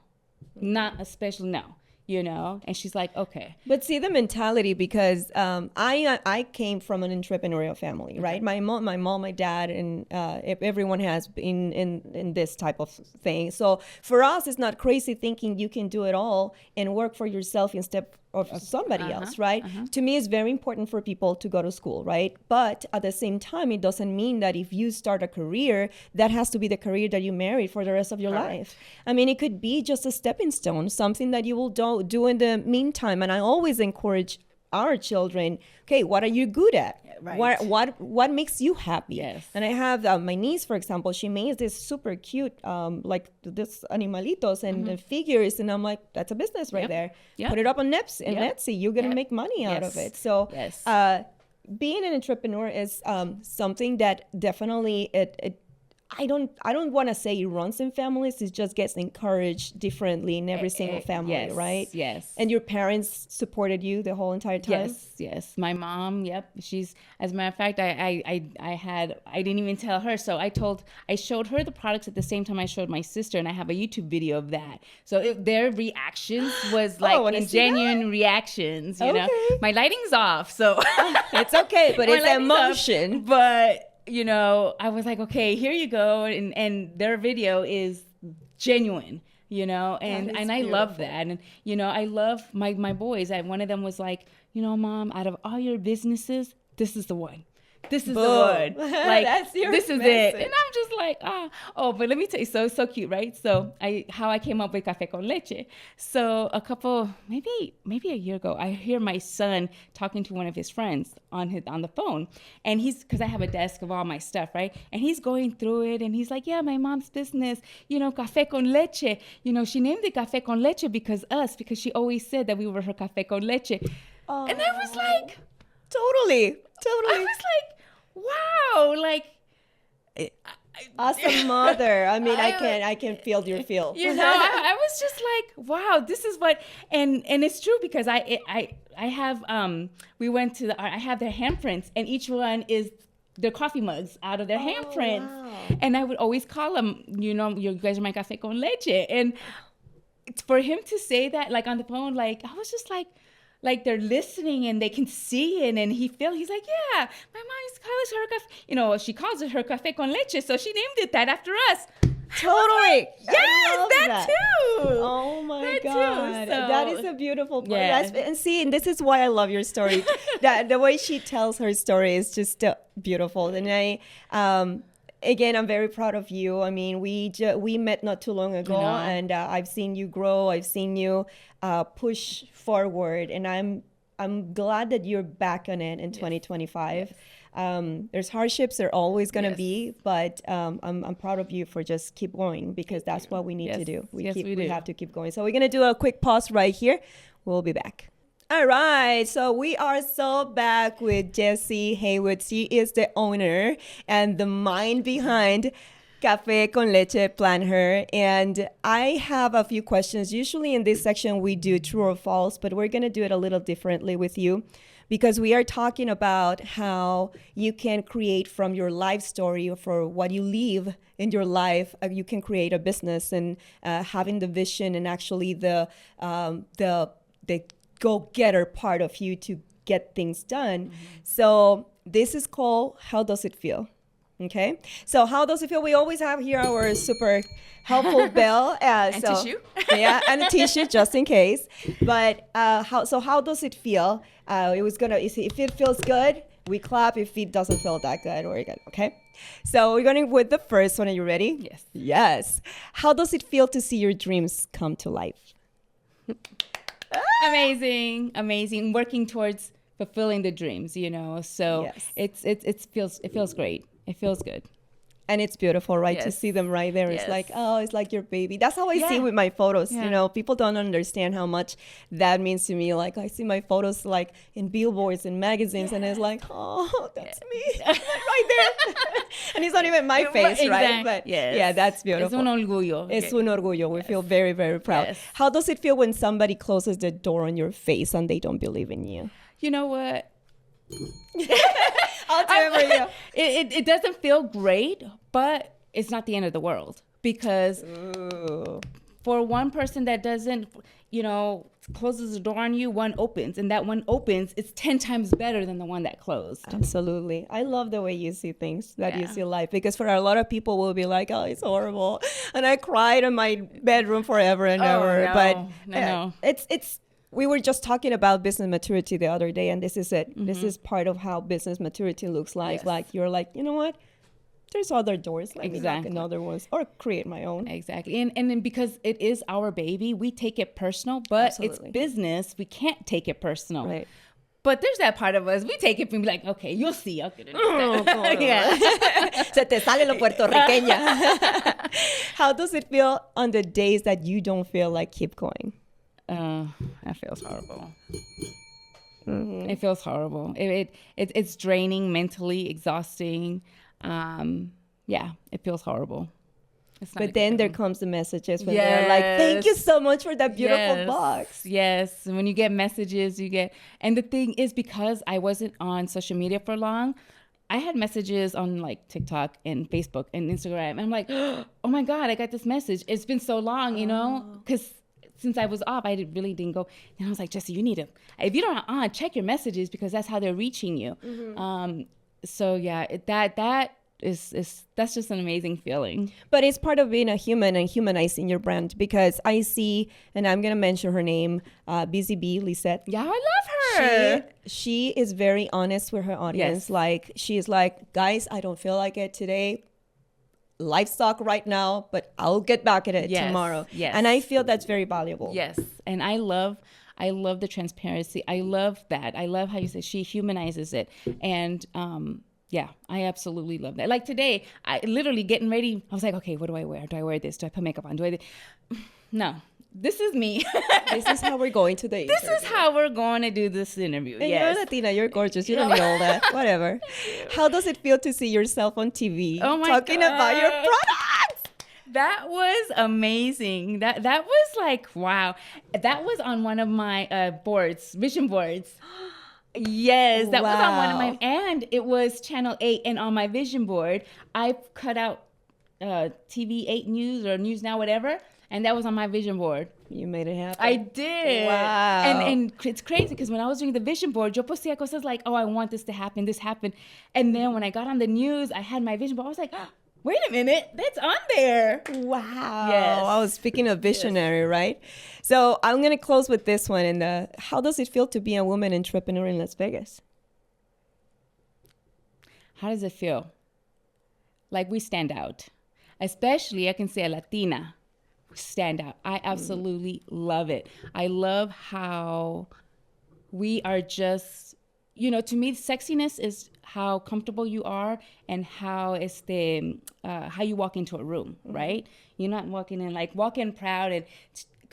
Not a special no. You know? And she's like, okay. But see the mentality, because I came from an entrepreneurial family, right? My mom, my dad, and everyone has been in this type of thing. So for us, it's not crazy thinking you can do it all and work for yourself instead of somebody else, right? To me, it's very important for people to go to school, right? But at the same time, it doesn't mean that if you start a career, that has to be the career that you marry for the rest of your life. I mean, it could be just a stepping stone, something that you will do in the meantime. And I always encourage our children, okay, what are you good at? Right. What makes you happy? Yes. And I have my niece, for example, she made this super cute, like this animalitos and figures. And I'm like, that's a business right there. Yep. Put it up on Nips and Yep. Etsy. You're going to Yep. make money out of Yes. it. So Yes. being an entrepreneur is something that definitely I don't want to say it runs in families. It just gets encouraged differently in every single family, yes, right? yes. And your parents supported you the whole entire time? Yes. My mom, yep. She's, as a matter of fact, I didn't even tell her. So I showed her the products at the same time I showed my sister, and I have a YouTube video of that. So their reactions was like genuine reactions, you know. My lighting's off, so it's okay, but My it's lighting's off, emotion. But you know, I was like, okay, here you go, and their video is genuine, you know, and I love that, and you know, I love my boys. One of them was like, you know, Mom, out of all your businesses, this is the one. This is the one. Like, That's your this is message. it. And I'm just like, oh, but let me tell you, so cute, right? So how I came up with Cafe Con Leche. So maybe a year ago, I hear my son talking to one of his friends on the phone, and because I have a desk of all my stuff, right? And he's going through it, and he's like, yeah, my mom's business, you know, Cafe Con Leche. You know, she named it Cafe Con Leche because she always said that we were her Cafe Con Leche. Oh. And I was like, Totally. I was like, wow, like, As a mother, I mean, I can feel your feel. you know, I was just like, wow, this is what, and it's true because I have, we went to I have their handprints, and each one is their coffee mugs out of their handprints. Wow. And I would always call them, you know, you guys are my Cafe Con Leche. And for him to say that, like on the phone, like, I was just like they're listening and they can see it, and he's like, yeah, my mom calls her cafe, you know, she calls it her Cafe Con Leche, so she named it that after us. Totally. Yes, that too. Oh my That too. God. So, That is a beautiful part. yeah. And see, and this is why I love your story. That the way she tells her story is just beautiful. And again, I'm very proud of you. I mean, we met not too long ago, and I've seen you grow. I've seen you push forward, and I'm glad that you're back on it in 2025. There's hardships, there are always going to be, but I'm proud of you for just keep going, because that's what we need to do. We have to keep going. So we're going to do a quick pause right here. We'll be back. All right, so we are so back with Jessie Haywood. She is the owner and the mind behind Cafe Con Leche PlanHER. And I have a few questions. Usually in this section, we do true or false, but we're going to do it a little differently with you, because we are talking about how you can create from your life story, or for what you live in your life, you can create a business, and having the vision and actually the go-getter part of you to get things done. So this is called How Does It Feel? Okay, so how does it feel? We always have here our super helpful bell. And tissue. Yeah, and a tissue just in case. But how does it feel? If it feels good, we clap. If it doesn't feel that good, we're good. Okay, so we're going with the first one. Are you ready? Yes. Yes. How does it feel to see your dreams come to life? Amazing. Working towards fulfilling the dreams, you know. So yes. it feels great. It feels good. And it's beautiful, right? Yes. To see them right there. Yes. It's like, oh, it's like your baby. That's how I see with my photos. Yeah. You know, people don't understand how much that means to me. Like, I see my photos like in billboards and magazines, and it's like, oh, that's me right there. And it's not even my face, right? But yeah, that's beautiful. Es un orgullo. Es un orgullo. We feel very, very proud. Yes. How does it feel when somebody closes the door on your face and they don't believe in you? You know what? I'll do it for you. It doesn't feel great, but it's not the end of the world, because for one person that doesn't, you know, closes the door on you, one opens, and that one opens, it's 10 times better than the one that closed. Absolutely. I love the way you see things, that you see life, because for a lot of people will be like, oh, it's horrible. And I cried in my bedroom forever and ever. No, but no. It's we were just talking about business maturity the other day, and this is it. This is part of how business maturity looks like. Yes. Like, you're like, you know what? There's other doors. Let me knock Exactly. another ones, or create my own. Exactly. And then because it is our baby, we take it personal, but Absolutely. it's business. We can't take it personal. Right. But there's that part of us. We take it and be like, okay, you'll see. I'll get it. Se te sale lo puertorriqueña. How does it feel on the days that you don't feel like keep going? That feels horrible. It feels horrible. It's draining, mentally exhausting. It feels horrible. But then there comes the messages when they're like, thank you so much for that beautiful box. Yes. When you get messages, and the thing is, because I wasn't on social media for long, I had messages on like TikTok and Facebook and Instagram. And I'm like, oh my God, I got this message. It's been so long, because since I was off, I really didn't go. And I was like, Jesse, you need to, if you don't on, check your messages, because that's how they're reaching you. That's just an amazing feeling. But it's part of being a human and humanizing your brand, because I see, and I'm going to mention her name, Busy Bee, Lisette. Yeah, I love her. She is very honest with her audience. Yes. Like, she's like, guys, I don't feel like it today. Livestock right now, but I'll get back at it tomorrow. Yes. And I feel that's very valuable. Yes. And I love the transparency. I love that. I love how you say she humanizes it. And I absolutely love that. Like today, I literally getting ready. I was like, okay, what do I wear? Do I wear this? Do I put makeup on? No, this is me. This is how we're going to the interview. This is how we're going to do this interview. And you're Latina, you're gorgeous. You don't need all that. Whatever. How does it feel to see yourself on TV talking about your products? That was amazing. That was like, wow. That was on one of my vision boards. Yes, that was on one of my, and it was Channel 8. And on my vision board, I cut out TV 8 News or News Now, whatever. And that was on my vision board. You made it happen. I did. Wow. And it's crazy because when I was doing the vision board, yo posía cosas like, oh, I want this to happen, this happened. And then when I got on the news, I had my vision board. I was like, oh, wait a minute, that's on there. Wow. Yes. I was speaking of visionary, right? So I'm going to close with this one. And how does it feel to be a woman entrepreneur in Las Vegas? How does it feel? Like we stand out. Especially, I can say a Latina. Stand out. I absolutely love it. I love how we are just, to me, sexiness is how comfortable you are and how how you walk into a room, right? You're not walking in proud, and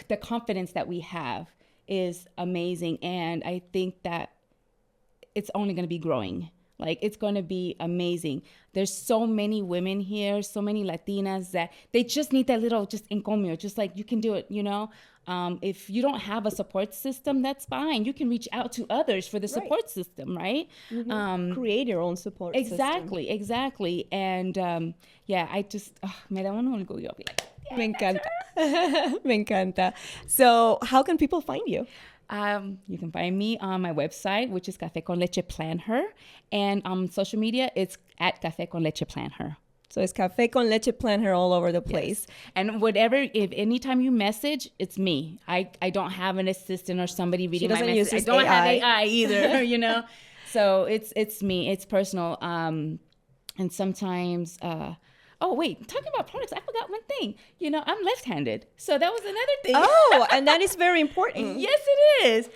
the confidence that we have is amazing. And I think that it's only going to be growing. Like, it's going to be amazing. There's so many women here, so many Latinas that they just need that little just encomio, just like you can do it, If you don't have a support system, that's fine. You can reach out to others for the support system, right? Create your own support system. Exactly. And I just, me da un orgullo. Me encanta. Me encanta. So how can people find you? You can find me on my website, which is Cafe Con Leche PlanHER. And on social media, it's at Cafe Con Leche PlanHER. So it's Cafe Con Leche PlanHER all over the place. Yes. And if anytime you message, it's me. I don't have an assistant or somebody reading my message. I don't have AI either, So it's me. It's personal. And sometimes... oh, wait, talking about products, I forgot one thing. I'm left-handed. So that was another thing. Oh, and that is very important. Yes, it is.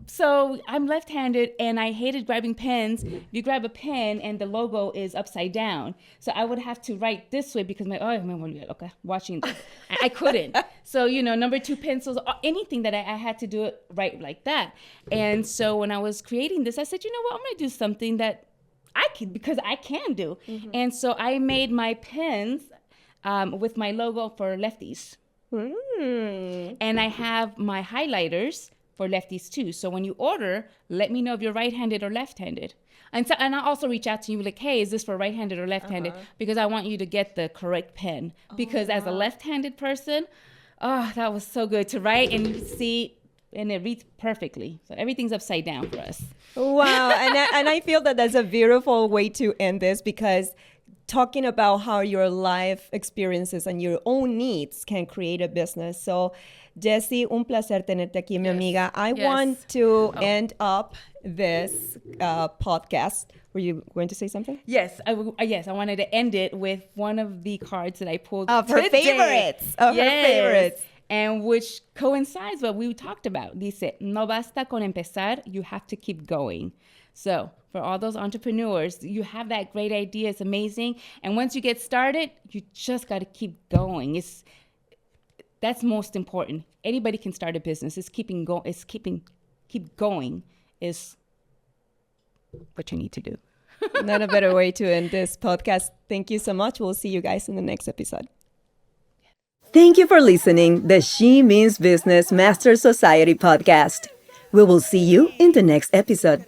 So I'm left-handed, and I hated grabbing pens. You grab a pen, and the logo is upside down. So I would have to write this way because watching this. I couldn't. So, number 2 pencils, anything that I had to do it right like that. And so when I was creating this, I said, you know what, I'm going to do something that I can do. And so I made my pens with my logo for lefties. And I have my highlighters for lefties too. So when you order, let me know if you're right-handed or left-handed. And I also reach out to you like, hey, is this for right-handed or left-handed? Because I want you to get the correct pen. Because as a left-handed person, that was so good to write and you see, and it reads perfectly. So everything's upside down for us. Wow. And I feel that that's a beautiful way to end this, because talking about how your life experiences and your own needs can create a business. So, Jessie, un placer tenerte aquí, mi amiga. I want to end up this podcast. Were you going to say something? Yes, I wanted to end it with one of the cards that I pulled of her favorites. Her favorites. and which coincides what we talked about. Dice, no basta con empezar, you have to keep going. So for all those entrepreneurs, you have that great idea, it's amazing. And once you get started, you just got to keep going. That's most important. Anybody can start a business. Keep going is what you need to do. Not a better way to end this podcast. Thank you so much. We'll see you guys in the next episode. Thank you for listening the She Means Business Master Society podcast. We will see you in the next episode.